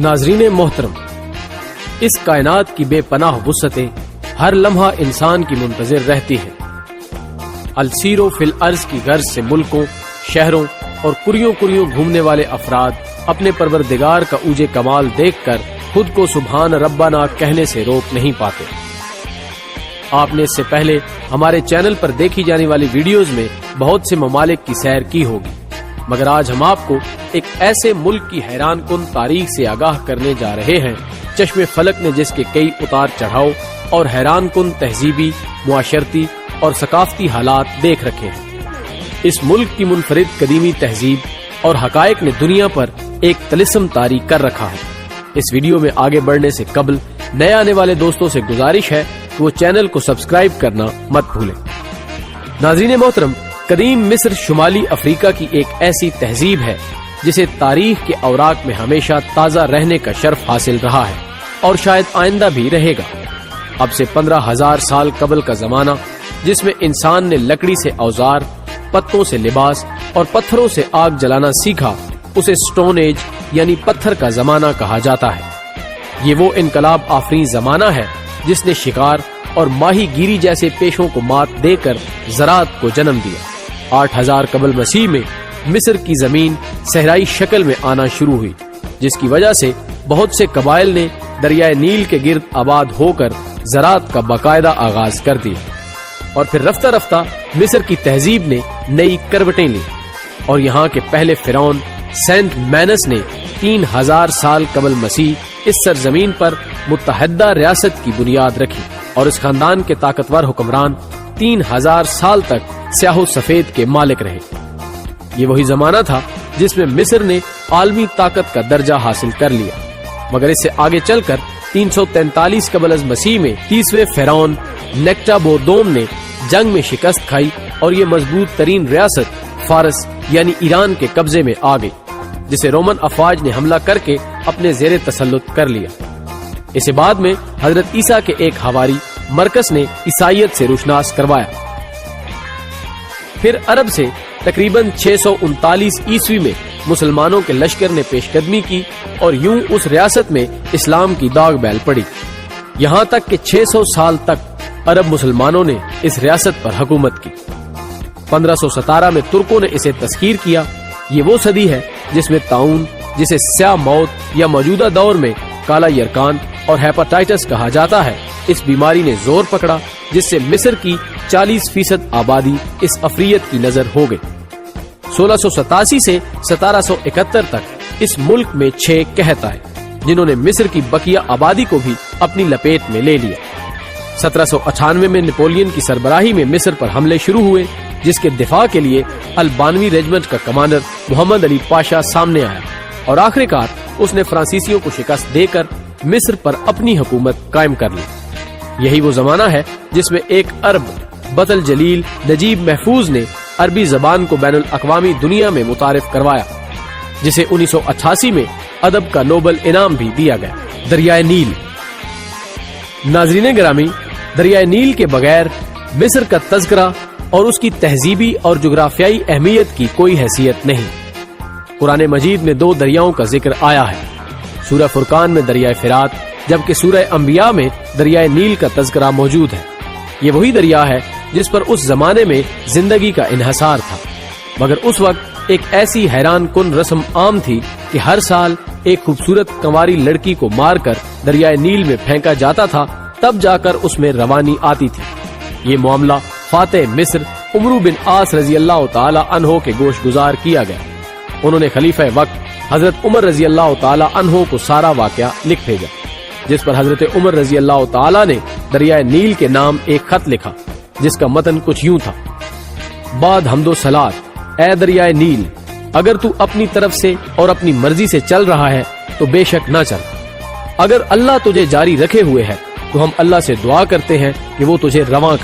ناظرین محترم، اس کائنات کی بے پناہ وسعتیں ہر لمحہ انسان کی منتظر رہتی ہیں۔ السیرو فی الارض کی غرض سے ملکوں، شہروں اور کریوں گھومنے والے افراد اپنے پروردگار کا اوج کمال دیکھ کر خود کو سبحان ربنا کہنے سے روک نہیں پاتے۔ آپ نے اس سے پہلے ہمارے چینل پر دیکھی جانے والی ویڈیوز میں بہت سے ممالک کی سیر کی ہوگی، مگر آج ہم آپ کو ایک ایسے ملک کی حیران کن تاریخ سے آگاہ کرنے جا رہے ہیں چشم فلک نے جس کے کئی اتار چڑھاؤ اور حیران کن تہذیبی، معاشرتی اور ثقافتی حالات دیکھ رکھے ہیں۔ اس ملک کی منفرد قدیمی تہذیب اور حقائق نے دنیا پر ایک طلسم طاری کر رکھا ہے۔ اس ویڈیو میں آگے بڑھنے سے قبل نئے آنے والے دوستوں سے گزارش ہے کہ وہ چینل کو سبسکرائب کرنا مت بھولیں۔ ناظرین محترم، قدیم مصر شمالی افریقہ کی ایک ایسی تہذیب ہے جسے تاریخ کے اوراق میں ہمیشہ تازہ رہنے کا شرف حاصل رہا ہے اور شاید آئندہ بھی رہے گا۔ اب سے 15,000 سال قبل کا زمانہ جس میں انسان نے لکڑی سے اوزار، پتوں سے لباس اور پتھروں سے آگ جلانا سیکھا، اسے سٹون ایج یعنی پتھر کا زمانہ کہا جاتا ہے۔ یہ وہ انقلاب آفرین زمانہ ہے جس نے شکار اور ماہی گیری جیسے پیشوں کو مات دے کر زراعت کو جنم دیا۔ 8,000 قبل مسیح میں مصر کی زمین صحرائی شکل میں آنا شروع ہوئی، جس کی وجہ سے بہت سے قبائل نے دریائے نیل کے گرد آباد ہو کر زراعت کا باقاعدہ آغاز کر دیا، اور پھر رفتہ رفتہ مصر کی تہذیب نے نئی کروٹیں لی، اور یہاں کے پہلے فرعون سینٹ مینس نے 3,000 سال قبل مسیح اس سرزمین پر متحدہ ریاست کی بنیاد رکھی، اور اس خاندان کے طاقتور حکمران 3,000 سال تک سیاہ و سفید کے مالک رہے۔ یہ وہی زمانہ تھا جس میں مصر نے عالمی طاقت کا درجہ حاصل کر لیا، مگر اس سے آگے چل کر 343 قبل از مسیح میں 30ویں فرعون نیکٹابودون نے جنگ میں شکست کھائی اور یہ مضبوط ترین ریاست فارس یعنی ایران کے قبضے میں آ گئی، جسے رومن افواج نے حملہ کر کے اپنے زیر تسلط کر لیا۔ اسے بعد میں حضرت عیسیٰ کے ایک حواری مرکز نے عیسائیت سے روشناس کروایا۔ پھر عرب سے تقریباً 639 عیسوی میں مسلمانوں کے لشکر نے پیش قدمی کی اور یوں اس ریاست میں اسلام کی داغ بیل پڑی، یہاں تک کہ 600 سال تک عرب مسلمانوں نے اس ریاست پر حکومت کی۔ 1517 میں ترکوں نے اسے تسخیر کیا۔ یہ وہ صدی ہے جس میں طاعون، جسے سیاہ موت یا موجودہ دور میں کالا یرکان اور ہیپاٹائٹس کہا جاتا ہے، اس بیماری نے زور پکڑا جس سے مصر کی 40% آبادی اس افریت کی نظر ہو گئی۔ 1687 سے 1771 تک اس ملک میں 6 قحط آئے جنہوں نے مصر کی بقیہ آبادی کو بھی اپنی لپیٹ میں لے لیا۔ 1798 میں نپولین کی سربراہی میں مصر پر حملے شروع ہوئے، جس کے دفاع کے لیے البانوی ریجمنٹ کا کمانڈر محمد علی پاشا سامنے آیا، اور آخرکار اس نے فرانسیسیوں کو شکست دے کر مصر پر اپنی حکومت قائم کر لی۔ یہی وہ زمانہ ہے جس میں ایک عرب بطل جلیل نجیب محفوظ نے عربی زبان کو بین الاقوامی دنیا میں متعارف کروایا، جسے 1988 میں ادب کا نوبل انعام بھی دیا گیا۔ دریائے نیل۔ ناظرین گرامی، دریائے نیل کے بغیر مصر کا تذکرہ اور اس کی تہذیبی اور جغرافیائی اہمیت کی کوئی حیثیت نہیں۔ قرآن مجید میں 2 دریاؤں کا ذکر آیا ہے، سورہ فرقان میں دریائے فرات، جبکہ سورہ انبیاء میں دریائے نیل کا تذکرہ موجود ہے۔ یہ وہی دریا ہے جس پر اس زمانے میں زندگی کا انحصار تھا، مگر اس وقت ایک ایسی حیران کن رسم عام تھی کہ ہر سال ایک خوبصورت کنواری لڑکی کو مار کر دریائے نیل میں پھینکا جاتا تھا، تب جا کر اس میں روانی آتی تھی۔ یہ معاملہ فاتح مصر عمرو بن عاص رضی اللہ تعالی عنہ کے گوش گزار کیا گیا۔ انہوں نے خلیفہ وقت حضرت عمر رضی اللہ تعالی عنہ کو سارا واقعہ لکھ بھیجا، جس پر حضرت عمر رضی اللہ تعالی نے دریائے نیل کے نام ایک خط لکھا، جس کا متن کچھ یوں تھا: بعد حمد و صلات، اے دریائے نیل، اگر تو اپنی طرف سے اور اپنی مرضی سے چل رہا ہے تو بے شک نہ چل، اگر اللہ تجھے جاری رکھے ہوئے ہے تو ہم اللہ سے دعا کرتے ہیں کہ وہ تجھے رواں کر۔